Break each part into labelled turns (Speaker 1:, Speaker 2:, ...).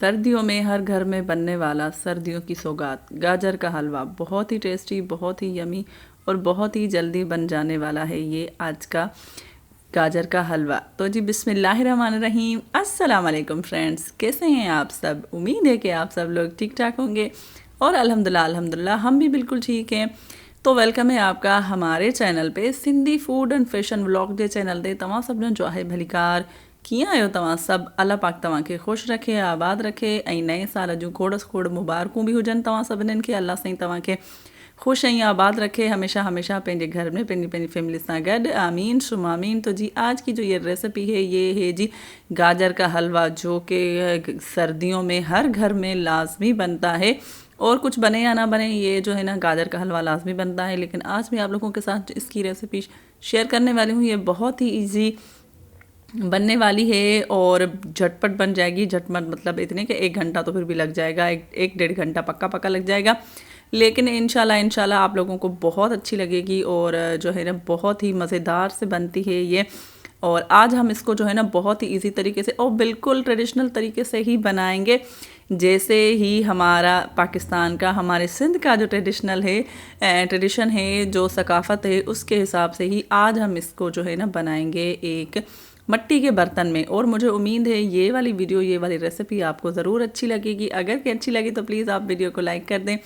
Speaker 1: सर्दियों में हर घर में बनने वाला सर्दियों की सौगात गाजर का हलवा बहुत ही टेस्टी, बहुत ही यमी और बहुत ही जल्दी बन जाने वाला है ये आज का गाजर का हलवा। तो जी बिस्मिल्लाहिर्रहमानिर्रहीम, अस्सलाम वालेकुम फ्रेंड्स, कैसे हैं आप सब? उम्मीद है कि आप सब लोग ठीक ठाक होंगे और अल्हम्दुलिल्लाह हम भी बिल्कुल ठीक हैं। तो वेलकम है आपका हमारे चैनल पे Sindhi food and fashion vlog J channel ते तव्हां सभिनीनि जो आहे भलीकार। कीअं आहियो तव्हां सभु? अल्लाह पाक तव्हांखे ख़ुशि रखे, आबाद रखे ऐं नए साल जूं खोड़ खोड़ मुबारकूं बि हुजनि तव्हां सभिनीनि खे। अल्लाह साईं तव्हांखे ख़ुशि ऐं आबाद रखे, हमेशा हमेशा पंहिंजे घर में पंहिंजी फैमिली सां गॾु। आमीन सुम आमीन। तो जी आज की जो ये रेसिपी है ये है जी गाजर का हलवा, जो कि सर्दियों में हर घर में लाजमी बनता है। और कुछ बने या ना बने, ये जो है ना गाजर का हलवा लाजमी बनता है। लेकिन आज मैं आप लोगों के साथ इसकी रेसिपी शेयर करने वाली हूँ। ये बहुत ही ईजी बनने वाली है और झटपट बन जाएगी। झटपट मतलब इतने कि 1 घंटा तो फिर भी लग जाएगा, एक डेढ़ घंटा पक्का पक्का लग जाएगा। लेकिन इंशाल्लाह आप लोगों को बहुत अच्छी लगेगी और जो है ना बहुत ही मज़ेदार से बनती है ये। और आज हम इसको जो है ना बहुत ही इजी तरीके से और बिल्कुल ट्रेडिशनल तरीके से ही बनाएंगे, जैसे ही हमारा पाकिस्तान का, हमारे सिंध का जो ट्रेडिशन है, जो सकाफ़त है, उसके हिसाब से ही आज हम इसको जो है ना बनाएंगे एक मट्टी के बर्तन में। और मुझे उम्मीद है ये वाली वीडियो, ये वाली रेसिपी आपको ज़रूर अच्छी लगेगी। अगर कि अच्छी लगी तो प्लीज़ आप वीडियो को लाइक कर दें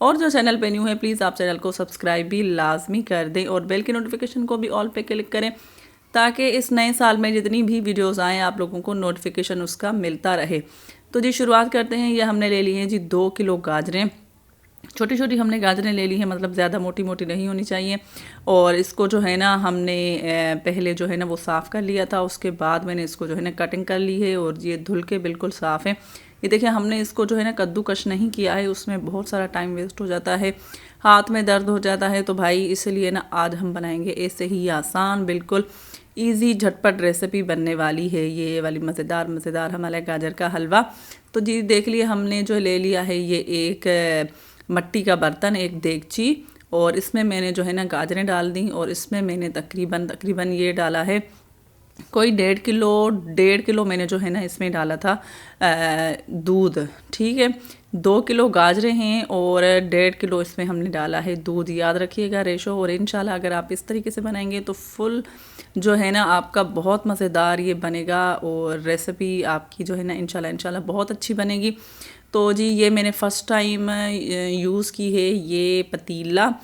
Speaker 1: और जो चैनल पे न्यू है प्लीज़ आप चैनल को सब्सक्राइब भी लाजमी कर दें और बेल की नोटिफिकेशन को भी ऑल पे क्लिक करें, ताकि इस नए साल में जितनी भी वीडियोस आएँ आप लोगों को नोटिफिकेशन उसका मिलता रहे। तो जी शुरुआत करते हैं। ये हमने ले ली है जी 2 किलो गाजरें। छोटी छोटी हमने गाजरें ले ली हैं, मतलब ज़्यादा मोटी मोटी नहीं होनी चाहिए। और इसको जो है ना हमने पहले जो है ना वो साफ़ कर लिया था, उसके बाद मैंने इसको जो है ना कटिंग कर ली है और ये धुल के बिल्कुल साफ़ है। ये देखिए, हमने इसको जो है ना कद्दूकश नहीं किया है, उसमें बहुत सारा टाइम वेस्ट हो जाता है, हाथ में दर्द हो जाता है। तो भाई इसलिए ना आज हम बनाएंगे ऐसे ही आसान, बिल्कुल ईजी झटपट रेसिपी बनने वाली है ये वाली मज़ेदार हमारा गाजर का हलवा। तो जी देख लिए, हमने जो ले लिया है ये एक मट्टी का बर्तन, एक देगची, और इसमें मैंने जो है ना गाजरें डाल दी और इसमें मैंने तकरीबन ये डाला है कोई 1.5 किलो मैंने जो है ना इसमें डाला था दूध। ठीक है, 2 किलो गाजरें हैं और 1.5 किलो इसमें हमने डाला है दूध। याद रखिएगा रेशो। और इंशाल्लाह अगर आप इस तरीके से बनाएंगे तो फुल जो है ना आपका बहुत मज़ेदार ये बनेगा और रेसिपी आपकी जो है ना इंशाल्लाह बहुत अच्छी बनेगी। तो जी ये मैंने फ़र्स्ट टाइम यूज़ की है ये पतीला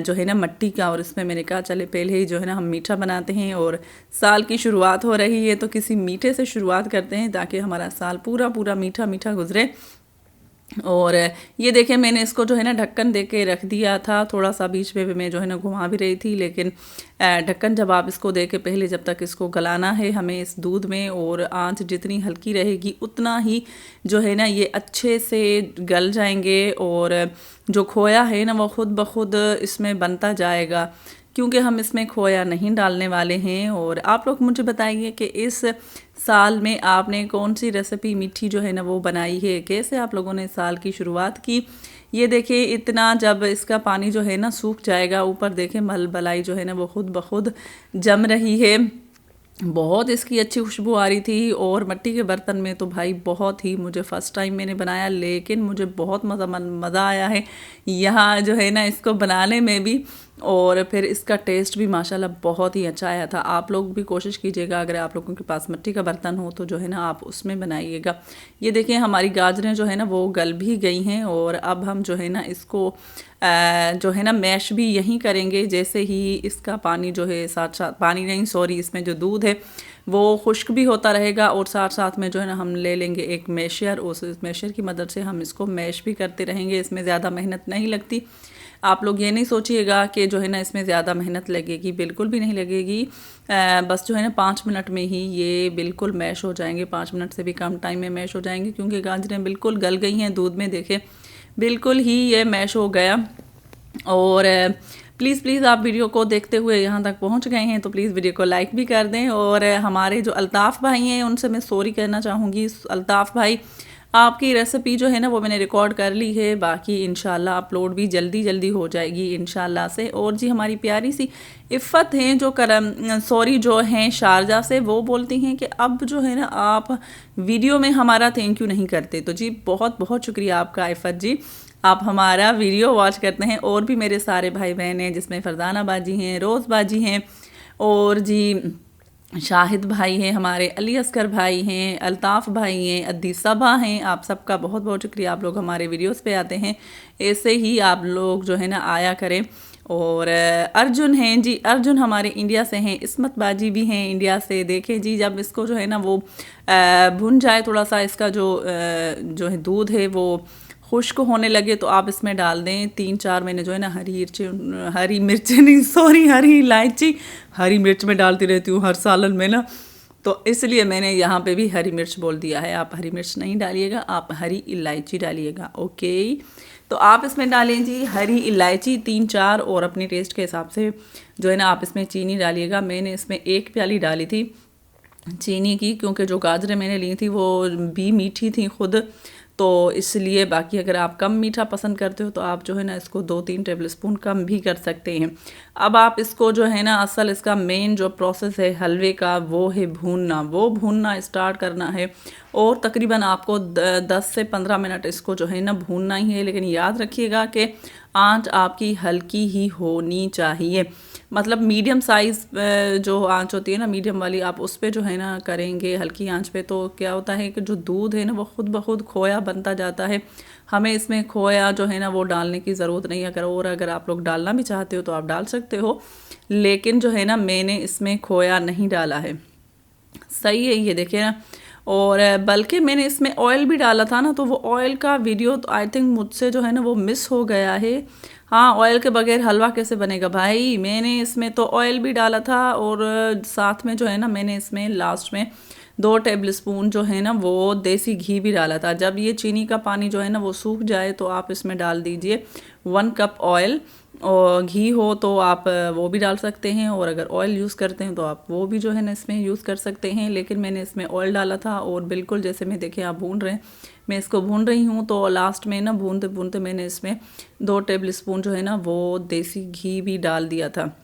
Speaker 1: जो है ना मट्टी का, और इसमें मैंने कहा चले पहले ही जो है ना हम मीठा बनाते हैं और साल की शुरुआत हो रही है तो किसी मीठे से शुरुआत करते हैं ताकि हमारा साल पूरा मीठा मीठा गुजरे। और ये देखें, मैंने इसको जो है ना ढक्कन दे के रख दिया था। थोड़ा सा बीच में भी मैं जो है ना घुमा भी रही थी, लेकिन ढक्कन जब आप इसको दे के पहले जब तक इसको गलाना है हमें इस दूध में, और आंच जितनी हल्की रहेगी उतना ही जो है ना ये अच्छे से गल जाएंगे और जो खोया है ना वो खुद ब खुद इसमें बनता जाएगा, क्योंकि हम इसमें खोया नहीं डालने वाले हैं। और आप लोग मुझे बताइए कि इस साल में आपने कौन सी रेसिपी मीठी जो है ना वो बनाई है, कैसे आप लोगों ने साल की शुरुआत की। ये देखिए, इतना जब इसका पानी जो है ना सूख जाएगा, ऊपर देखें मलबलाई जो है ना वो खुद ब खुद जम रही है, बहुत इसकी अच्छी खुशबू आ रही थी। और मट्टी के बर्तन में तो भाई बहुत ही, मुझे फ़र्स्ट टाइम मैंने बनाया लेकिन मुझे बहुत मज़ा आया है यहाँ जो है ना इसको बनाने में भी, और फिर इसका टेस्ट भी माशाल्लाह बहुत ही अच्छा आया था। आप लोग भी कोशिश कीजिएगा, अगर आप लोगों के पास मिट्टी का बर्तन हो तो जो है ना आप उसमें बनाइएगा। ये देखिए हमारी गाजरें जो है ना वो गल भी गई हैं और अब हम जो है ना इसको जो है ना मैश भी यहीं करेंगे, जैसे ही इसका पानी जो है साथ साथ, पानी नहीं सॉरी, इसमें जो दूध है वो खुश्क भी होता रहेगा और साथ साथ में जो है ना हम ले लेंगे एक मैशर, उस मैशर की मदद से हम इसको मैश भी करते रहेंगे। इसमें ज़्यादा मेहनत नहीं लगती। आप लोग ये नहीं सोचिएगा कि जो है ना इसमें ज़्यादा मेहनत लगेगी, बिल्कुल भी नहीं लगेगी। बस जो है ना 5 मिनट में ही ये बिल्कुल मैश हो जाएंगे, 5 मिनट से भी कम टाइम में मैश हो जाएंगे, क्योंकि गाजरें बिल्कुल गल गई हैं दूध में। देखें बिल्कुल ही ये मैश हो गया। और प्लीज़ आप वीडियो को देखते हुए यहाँ तक पहुँच गए हैं तो प्लीज़ वीडियो को लाइक भी कर दें। और हमारे जो अल्ताफ़ भाई हैं उनसे मैं सॉरी कहना चाहूँगी। अल्ताफ़ भाई, आपकी रेसिपी जो है ना वो मैंने रिकॉर्ड कर ली है, बाकी इंशाल्लाह अपलोड भी जल्दी जल्दी हो जाएगी इंशाल्लाह से। और जी हमारी प्यारी सी इफ़्फ़त हैं जो हैं शारजा से, वो बोलती हैं कि अब जो है ना आप वीडियो में हमारा थैंक यू नहीं करते। तो जी बहुत बहुत शुक्रिया आपका इफ़्फ़त जी, आप हमारा वीडियो वॉच करते हैं। और भी मेरे सारे भाई बहन हैं जिसमें फरजाना बाजी हैं, रोज़ बाजी हैं, और जी शाहिद भाई हैं हमारे, अली असगर भाई हैं, अल्ताफ़ भाई हैं, अद्दी सबा हैं। आप सबका बहुत बहुत शुक्रिया, आप लोग हमारे वीडियोस पे आते हैं, ऐसे ही आप लोग जो है ना आया करें। और अर्जुन हैं जी, अर्जुन हमारे इंडिया से हैं, इस्मत बाजी भी हैं इंडिया से। देखें जी जब इसको जो है ना वो भुन जाए थोड़ा सा, इसका जो है दूध है वो खुश्क होने लगे तो आप इसमें डाल दें 3-4 मैंने जो है ना हरी मिर्च नहीं सॉरी हरी इलायची, हरी मिर्च में डालती रहती हूँ हर सालन में ना, तो इसलिए मैंने यहाँ पे भी हरी मिर्च बोल दिया है। आप हरी मिर्च नहीं डालिएगा, आप हरी इलायची डालिएगा। ओके, तो आप इसमें डालें जी हरी इलायची 3-4, और अपनी टेस्ट के हिसाब से जो है ना आप इसमें चीनी डालिएगा। मैंने इसमें 1 प्याली डाली थी चीनी की, क्योंकि जो गाजरें मैंने ली थी वो भी मीठी थी खुद, तो इसलिए। बाकी अगर आप कम मीठा पसंद करते हो तो आप जो है ना इसको 2-3 टेबल स्पून कम भी कर सकते हैं। अब आप इसको जो है ना असल इसका मेन जो प्रोसेस है हलवे का वो है भूनना, वो भूनना स्टार्ट करना है। और तकरीबन आपको 10 से 15 मिनट इसको जो है ना भूनना ही है। लेकिन याद रखिएगा कि आंच आपकी हल्की ही होनी चाहिए, मतलब मीडियम साइज़ जो आंच होती है ना मीडियम वाली, आप उस पर जो है ना करेंगे हल्की आंच पे, तो क्या होता है कि जो दूध है ना वो खुद ब खुद खोया बनता जाता है। हमें इसमें खोया जो है ना वो डालने की ज़रूरत नहीं है। अगर आप लोग डालना भी चाहते हो तो आप डाल सकते हो, लेकिन जो है ना मैंने इसमें खोया नहीं डाला है। सही है, ये देखिए ना। और बल्कि मैंने इसमें ऑयल भी डाला था ना, तो वो ऑयल का वीडियो तो आई थिंक मुझसे जो है ना वो मिस हो गया है। हाँ, ऑयल के बगैर हलवा कैसे बनेगा भाई, मैंने इसमें तो ऑयल भी डाला था, और साथ में जो है ना मैंने इसमें लास्ट में 2 टेबल स्पून जो है ना वो देसी घी भी डाला था। जब ये चीनी का पानी जो है ना वो सूख जाए तो आप इसमें डाल दीजिए 1 कप ऑयल, और घी हो तो आप वो भी डाल सकते हैं, और अगर ऑयल यूज़ करते हैं तो आप वो भी जो है ना इसमें यूज़ कर सकते हैं। लेकिन मैंने इसमें ऑयल डाला था, और बिल्कुल जैसे मैं देखें आप भून रहे हैं, मैं इसको भून रही हूँ, तो लास्ट में ना भूनते भूनते मैंने इसमें 2 टेबल स्पून जो है ना वो देसी घी भी डाल दिया था।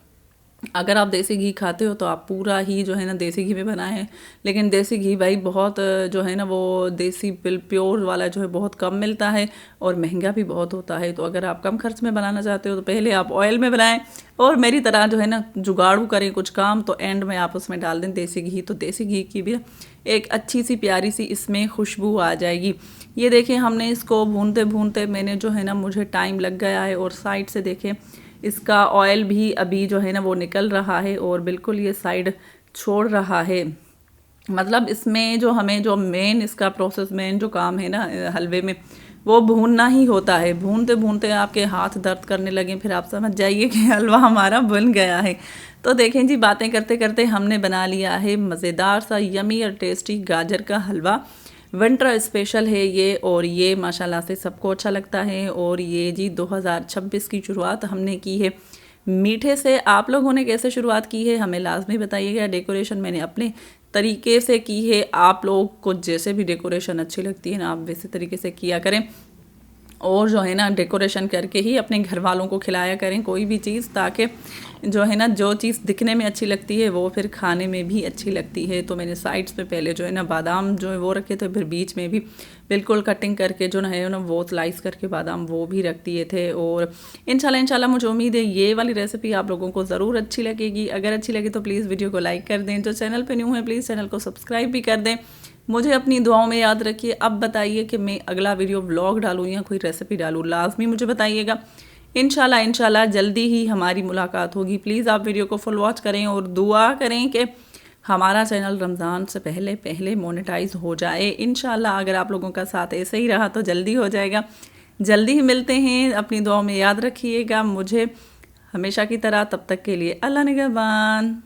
Speaker 1: अगर आप देसी घी खाते हो तो आप पूरा ही जो है ना देसी घी में बनाएं, लेकिन देसी घी भाई बहुत जो है ना वो देसी प्योर वाला जो है बहुत कम मिलता है, और महंगा भी बहुत होता है। तो अगर आप कम खर्च में बनाना चाहते हो तो पहले आप ऑयल में बनाएं, और मेरी तरह जो है ना जुगाड़ू करें कुछ काम, तो एंड में आप उसमें डाल दें देसी घी, तो देसी घी की भी एक अच्छी सी प्यारी सी इसमें खुशबू आ जाएगी। ये देखें हमने इसको भूनते भूनते मैंने जो है ना मुझे टाइम लग गया है, और साइड से देखें इसका ऑयल भी अभी जो है ना वो निकल रहा है, और बिल्कुल ये साइड छोड़ रहा है। मतलब इसमें जो हमें जो मेन इसका प्रोसेस मेन जो काम है ना हलवे में, वो भूनना ही होता है। भूनते भूनते आपके हाथ दर्द करने लगे, फिर आप समझ जाइए कि हलवा हमारा बन गया है। तो देखें जी बातें करते करते हमने बना लिया है मज़ेदार सा यमी और टेस्टी गाजर का हलवा। विंटर स्पेशल है ये, और ये माशाल्लाह से सबको अच्छा लगता है। और ये जी 2026 की शुरुआत हमने की है मीठे से। आप लोगों ने कैसे शुरुआत की है हमें लाजमी बताइएगा। डेकोरेशन मैंने अपने तरीके से की है, आप लोग को जैसे भी डेकोरेशन अच्छी लगती है ना आप वैसे तरीके से किया करें, और जो है ना डेकोरेशन करके ही अपने घर वालों को खिलाया करें कोई भी चीज़, ताकि जो है ना जो चीज़ दिखने में अच्छी लगती है वो फिर खाने में भी अच्छी लगती है। तो मैंने साइड्स पे पहले जो है ना बादाम जो है वो रखे थे, फिर बीच में भी बिल्कुल कटिंग करके जो है ना वो स्लाइस करके बादाम वो भी रख दिए थे। और इंशाल्लाह मुझे उम्मीद है ये वाली रेसिपी आप लोगों को ज़रूर अच्छी लगेगी। अगर अच्छी लगे तो प्लीज़ वीडियो को लाइक कर दें, जो चैनल पर न्यू है प्लीज़ चैनल को सब्सक्राइब भी कर दें। मुझे अपनी दुआओं में याद रखिए। अब बताइए कि मैं अगला वीडियो व्लॉग डालूँ या कोई रेसिपी डालूँ, लाजमी मुझे बताइएगा। इंशाल्लाह जल्दी ही हमारी मुलाकात होगी। प्लीज़ आप वीडियो को फुल वॉच करें और दुआ करें कि हमारा चैनल रमज़ान से पहले पहले मोनेटाइज हो जाए। इंशाल्लाह अगर आप लोगों का साथ ऐसे ही रहा तो जल्दी हो जाएगा। जल्दी ही मिलते हैं, अपनी दुआओं में याद रखिएगा मुझे हमेशा की तरह। तब तक के लिए अल्लाह निगहबान।